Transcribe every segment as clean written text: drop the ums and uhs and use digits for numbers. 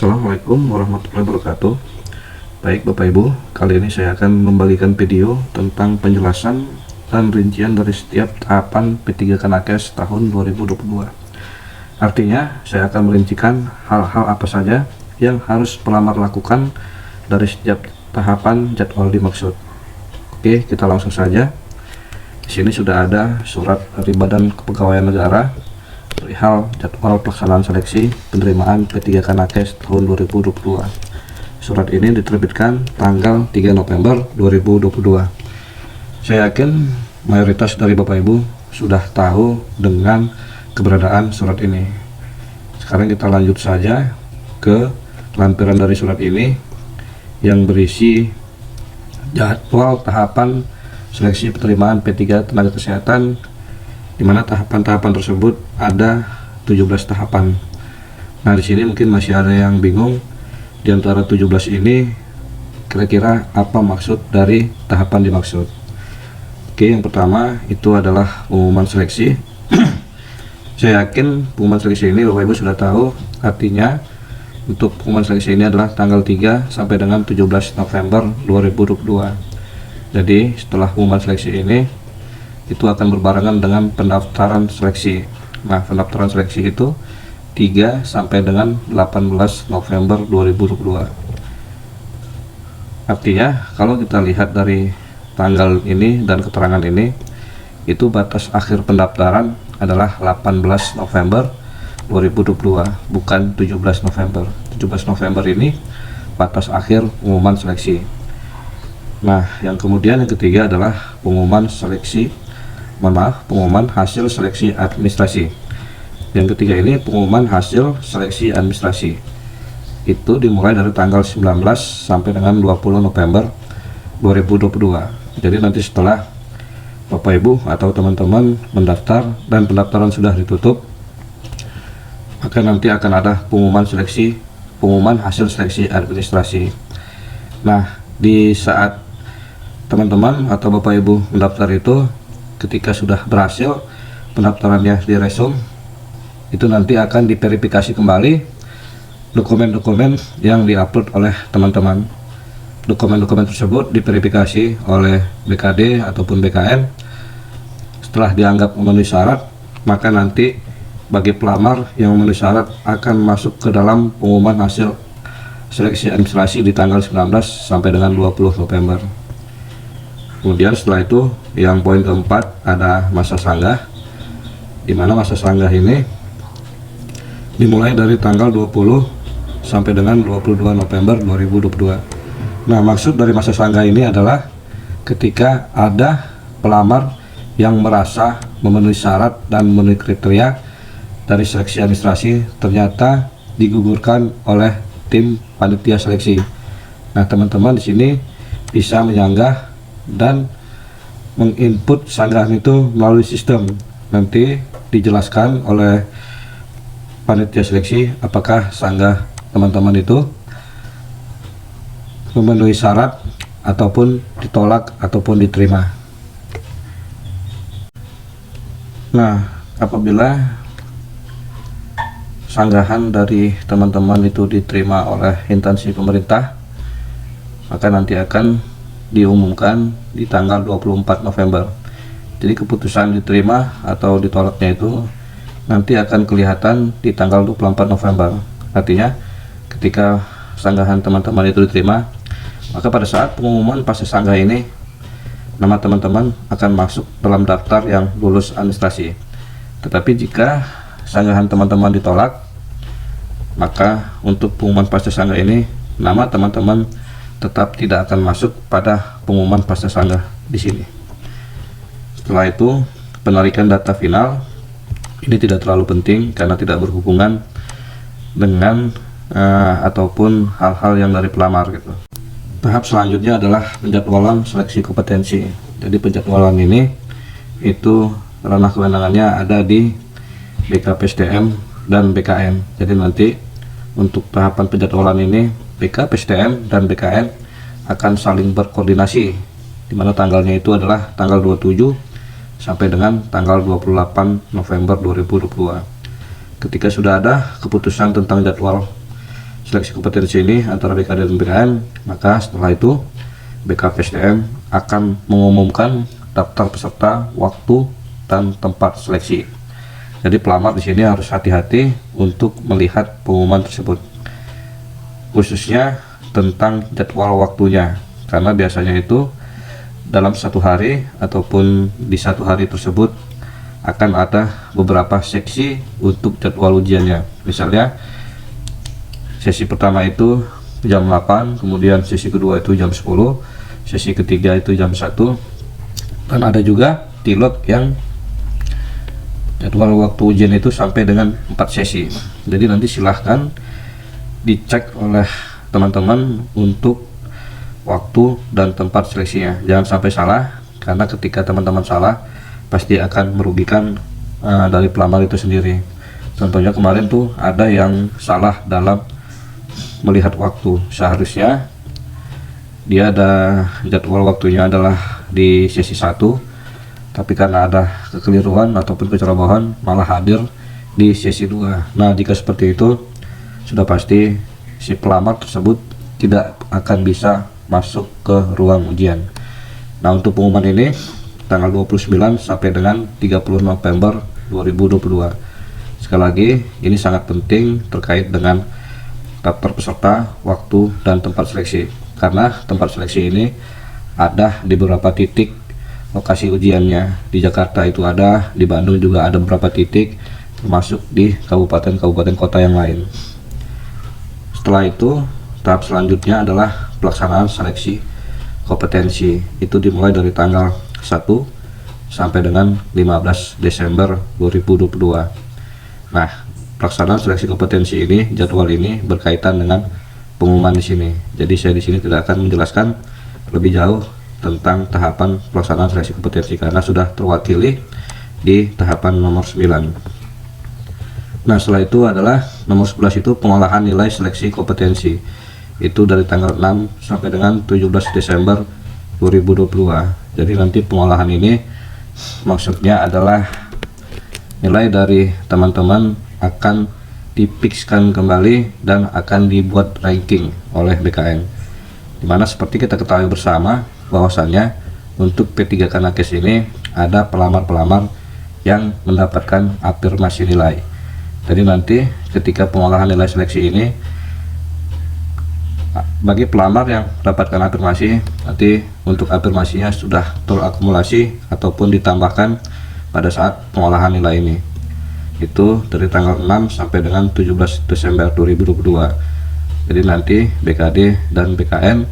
Assalamualaikum warahmatullahi wabarakatuh. Baik Bapak Ibu, kali ini saya akan membagikan video tentang penjelasan dan rincian dari setiap tahapan P3 Kanakes tahun 2022. Artinya, saya akan merincikan hal-hal apa saja yang harus pelamar lakukan dari setiap tahapan jadwal dimaksud. Oke, kita langsung saja. Di sini sudah ada surat dari Badan Kepegawaian Negara perihal jadwal pelaksanaan seleksi penerimaan P3 Kanakes tahun 2022. Surat ini diterbitkan tanggal 3 November 2022. Saya yakin mayoritas dari Bapak Ibu sudah tahu dengan keberadaan surat ini. Sekarang kita lanjut saja ke lampiran dari surat ini yang berisi jadwal tahapan seleksi penerimaan P3 Tenaga Kesehatan, di mana tahapan-tahapan tersebut ada 17 tahapan. Nah, di sini mungkin masih ada yang bingung di antara 17 ini kira-kira apa maksud dari tahapan dimaksud. Oke, yang pertama itu adalah pengumuman seleksi. Saya yakin pengumuman seleksi ini Bapak Ibu sudah tahu artinya. Untuk pengumuman seleksi ini adalah tanggal 3 sampai dengan 17 November 2022. Jadi setelah pengumuman seleksi ini itu akan berbarengan dengan pendaftaran seleksi. Nah, pendaftaran seleksi itu 3 sampai dengan 18 November 2022. Artinya kalau kita lihat dari tanggal ini dan keterangan ini, itu batas akhir pendaftaran adalah 18 November 2022, bukan 17 November. 17 November ini batas akhir pengumuman seleksi. Nah, yang kemudian yang ketiga adalah pengumuman hasil seleksi administrasi. Yang ketiga ini pengumuman hasil seleksi administrasi. Itu dimulai dari tanggal 19 sampai dengan 20 November 2022. Jadi nanti setelah Bapak Ibu atau teman-teman mendaftar dan pendaftaran sudah ditutup, maka nanti akan ada pengumuman hasil seleksi administrasi. Nah, di saat teman-teman atau Bapak Ibu mendaftar itu, ketika sudah berhasil pendaftarannya di resume, itu nanti akan diverifikasi kembali dokumen-dokumen yang diupload oleh teman-teman. Dokumen-dokumen tersebut diverifikasi oleh BKD ataupun BKN. Setelah dianggap memenuhi syarat, maka nanti bagi pelamar yang memenuhi syarat akan masuk ke dalam pengumuman hasil seleksi administrasi di tanggal 19 sampai dengan 20 November. Kemudian setelah itu yang poin keempat ada masa sanggah, di mana masa sanggah ini dimulai dari tanggal 20 sampai dengan 22 November 2022. Nah, maksud dari masa sanggah ini adalah ketika ada pelamar yang merasa memenuhi syarat dan memenuhi kriteria dari seleksi administrasi ternyata digugurkan oleh tim panitia seleksi. Nah, teman-teman di sini bisa menyanggah dan menginput sanggahan itu melalui sistem. Nanti dijelaskan oleh panitia seleksi apakah sanggah teman-teman itu memenuhi syarat ataupun ditolak ataupun diterima. Nah, apabila sanggahan dari teman-teman itu diterima oleh instansi pemerintah, maka nanti akan diumumkan di tanggal 24 November. Jadi keputusan diterima atau ditolaknya itu nanti akan kelihatan di tanggal 24 November. Artinya ketika sanggahan teman-teman itu diterima, maka pada saat pengumuman pasca sanggah ini nama teman-teman akan masuk dalam daftar yang lulus administrasi. Tetapi jika sanggahan teman-teman ditolak, maka untuk pengumuman pasca sanggah ini nama teman-teman tetap tidak akan masuk pada pengumuman pasca sanggah di sini. Setelah itu, penarikan data final ini tidak terlalu penting karena tidak berhubungan dengan ataupun hal-hal yang dari pelamar gitu. Tahap selanjutnya adalah penjadwalan seleksi kompetensi. Jadi penjadwalan ini itu ranah kewenangannya ada di BKPSDM dan BKN. Jadi nanti untuk tahapan penjadwalan ini BKPSDM dan BKN akan saling berkoordinasi, di mana tanggalnya itu adalah tanggal 27 sampai dengan tanggal 28 November 2022. Ketika sudah ada keputusan tentang jadwal seleksi kompetensi ini antara BKD dan BKN, maka setelah itu BKPSDM akan mengumumkan daftar peserta, waktu, dan tempat seleksi. Jadi pelamar di sini harus hati-hati untuk melihat pengumuman tersebut, khususnya tentang jadwal waktunya, karena biasanya itu dalam satu hari ataupun di satu hari tersebut akan ada beberapa seksi untuk jadwal ujiannya. Misalnya sesi pertama itu jam 8, kemudian sesi kedua itu jam 10, sesi ketiga itu jam 1, dan ada juga pilot yang jadwal waktu ujian itu sampai dengan 4 sesi. Jadi nanti silahkan dicek oleh teman-teman untuk waktu dan tempat seleksinya, jangan sampai salah, karena ketika teman-teman salah pasti akan merugikan dari pelamar itu sendiri. Contohnya kemarin tuh ada yang salah dalam melihat waktu, seharusnya dia ada jadwal waktunya adalah di sesi 1, tapi karena ada kekeliruan ataupun kecerobohan malah hadir di sesi 2. Nah, jika seperti itu sudah pasti si pelamar tersebut tidak akan bisa masuk ke ruang ujian. Nah, untuk pengumuman ini tanggal 29 sampai dengan 30 November 2022. Sekali lagi, ini sangat penting terkait dengan daftar peserta, waktu, dan tempat seleksi, karena tempat seleksi ini ada di beberapa titik lokasi ujiannya. Di Jakarta itu ada, di Bandung juga ada beberapa titik, termasuk di kabupaten-kabupaten kota yang lain. Setelah itu, tahap selanjutnya adalah pelaksanaan seleksi kompetensi. Itu dimulai dari tanggal 1 sampai dengan 15 Desember 2022. Nah, pelaksanaan seleksi kompetensi ini, jadwal ini berkaitan dengan pengumuman di sini. Jadi saya di sini tidak akan menjelaskan lebih jauh tentang tahapan pelaksanaan seleksi kompetensi karena sudah terwakili di tahapan nomor 9. Nah, setelah itu adalah nomor 11 itu pengolahan nilai seleksi kompetensi. Itu dari tanggal 6 sampai dengan 17 Desember 2022. Jadi nanti pengolahan ini maksudnya adalah nilai dari teman-teman akan dipikskan kembali dan akan dibuat ranking oleh BKN. Dimana seperti kita ketahui bersama bahwasannya untuk P3K Nakes ini ada pelamar-pelamar yang mendapatkan afirmasi nilai. Jadi nanti ketika pengolahan nilai seleksi ini, bagi pelamar yang mendapatkan afirmasi, nanti untuk afirmasinya sudah terakumulasi ataupun ditambahkan pada saat pengolahan nilai ini. Itu dari tanggal 6 sampai dengan 17 Desember 2022. Jadi nanti BKD dan BKN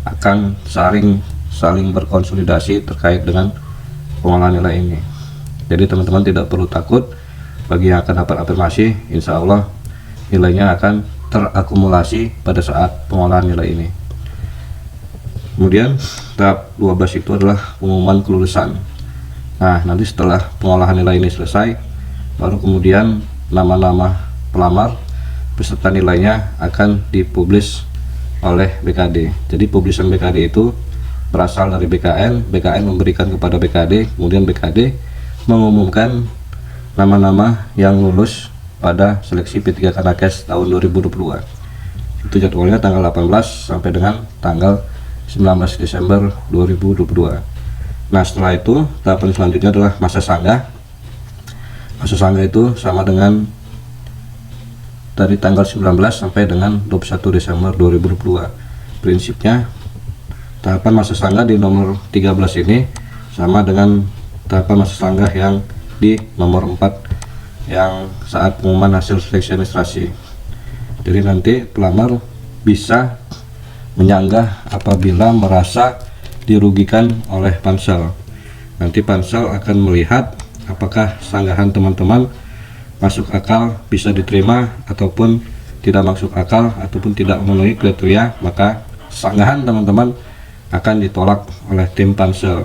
akan saling berkonsolidasi terkait dengan pengolahan nilai ini. Jadi teman-teman tidak perlu takut, bagi yang akan dapat afirmasi, insya Allah nilainya akan terakumulasi pada saat pengolahan nilai ini. Kemudian tahap 12 itu adalah pengumuman kelulusan. Nah, nanti setelah pengolahan nilai ini selesai, baru kemudian nama-nama pelamar beserta nilainya akan dipublish oleh BKD. Jadi publisan BKD itu berasal dari BKN, BKN memberikan kepada BKD, kemudian BKD mengumumkan nama-nama yang lulus pada seleksi P3K Nakes tahun 2022. Itu jadwalnya tanggal 18 sampai dengan tanggal 19 Desember 2022. Nah, setelah itu tahapan selanjutnya adalah masa sanggah. Masa sanggah itu sama dengan dari tanggal 19 sampai dengan 21 Desember 2022. Prinsipnya tahapan masa sanggah di nomor 13 ini sama dengan tahapan masa sanggah yang di nomor 4 yang saat pengumuman hasil seleksi administrasi. Jadi nanti pelamar bisa menyanggah apabila merasa dirugikan oleh pansel. Nanti pansel akan melihat apakah sanggahan teman-teman masuk akal, bisa diterima ataupun tidak masuk akal ataupun tidak memenuhi kriteria, maka sanggahan teman-teman akan ditolak oleh tim pansel.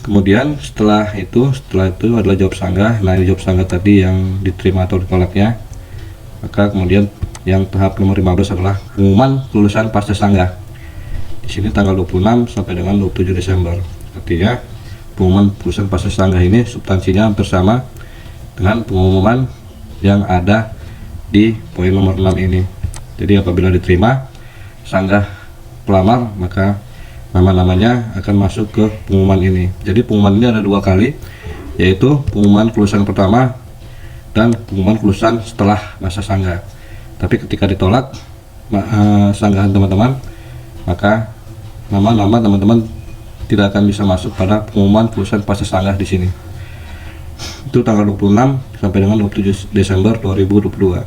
Kemudian setelah itu adalah jawab sanggah. Nah, jawab sanggah tadi yang diterima atau ditolaknya, maka kemudian yang tahap nomor 15 adalah pengumuman kelulusan pasca sanggah. Di sini tanggal 26 sampai dengan 27 Desember. Artinya pengumuman kelulusan pasca sanggah ini substansinya hampir sama dengan pengumuman yang ada di poin nomor 6 ini. Jadi apabila diterima sanggah pelamar, maka nama-namanya akan masuk ke pengumuman ini. Jadi pengumuman ini ada 2 kali, yaitu pengumuman kelulusan pertama dan pengumuman kelulusan setelah masa sanggah. Tapi ketika ditolak sanggahan teman-teman, maka nama-nama teman-teman tidak akan bisa masuk pada pengumuman kelulusan pasca sanggah di sini. Itu tanggal 26 sampai dengan 27 Desember 2022.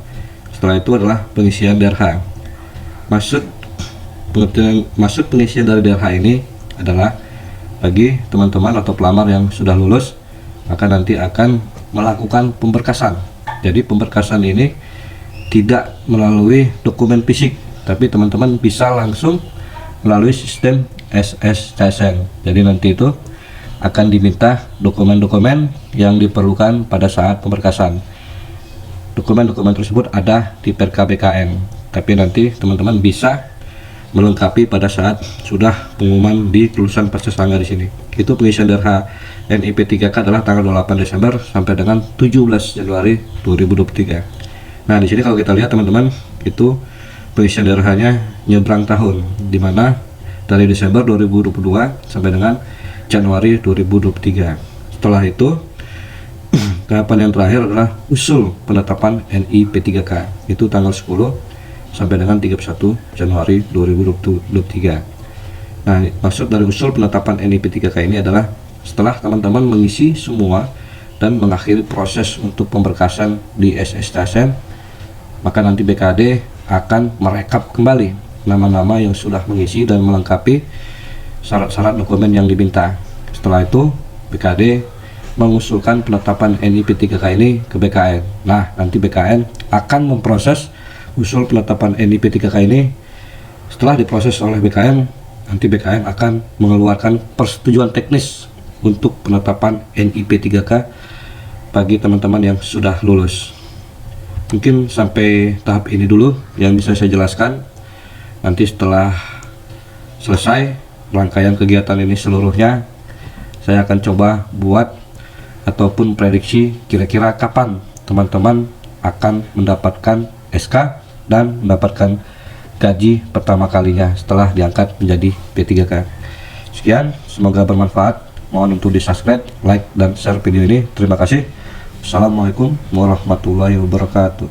Setelah itu adalah pengisian DRH. Maksud pengisian dari DRH ini adalah bagi teman-teman atau pelamar yang sudah lulus, maka nanti akan melakukan pemberkasan. Jadi pemberkasan ini tidak melalui dokumen fisik, tapi teman-teman bisa langsung melalui sistem SSCSN. Jadi nanti itu akan diminta dokumen-dokumen yang diperlukan pada saat pemberkasan. Dokumen-dokumen tersebut ada di Perka BKN, tapi nanti teman-teman bisa melengkapi pada saat sudah pengumuman di kelulusan pasca sanggah di sini. Itu pengisian DRH NIP 3K adalah tanggal 28 Desember sampai dengan 17 Januari 2023. Nah, di sini kalau kita lihat teman-teman, itu pengisian DRH-nya nyebrang tahun, dimana dari Desember 2022 sampai dengan Januari 2023. Setelah itu tahapan yang terakhir adalah usul penetapan NIP 3K, itu tanggal 10 sampai dengan 31 Januari 2023. Nah, maksud dari usul penetapan NIP 3K ini adalah setelah teman-teman mengisi semua dan mengakhiri proses untuk pemberkasan di SSCSN, maka nanti BKD akan merekap kembali nama-nama yang sudah mengisi dan melengkapi syarat-syarat dokumen yang diminta. Setelah itu BKD mengusulkan penetapan NIP 3K ini ke BKN. Nah, nanti BKN akan memproses usul penetapan NIP 3K ini. Setelah diproses oleh BKN, nanti BKN akan mengeluarkan persetujuan teknis untuk penetapan NIP 3K bagi teman-teman yang sudah lulus. Mungkin sampai tahap ini dulu yang bisa saya jelaskan. Nanti setelah selesai rangkaian kegiatan ini seluruhnya, saya akan coba buat ataupun prediksi kira-kira kapan teman-teman akan mendapatkan SK dan mendapatkan gaji pertama kalinya setelah diangkat menjadi P3K. Sekian, semoga bermanfaat. Mohon untuk di subscribe, like, dan share video ini. Terima kasih. Assalamualaikum warahmatullahi wabarakatuh.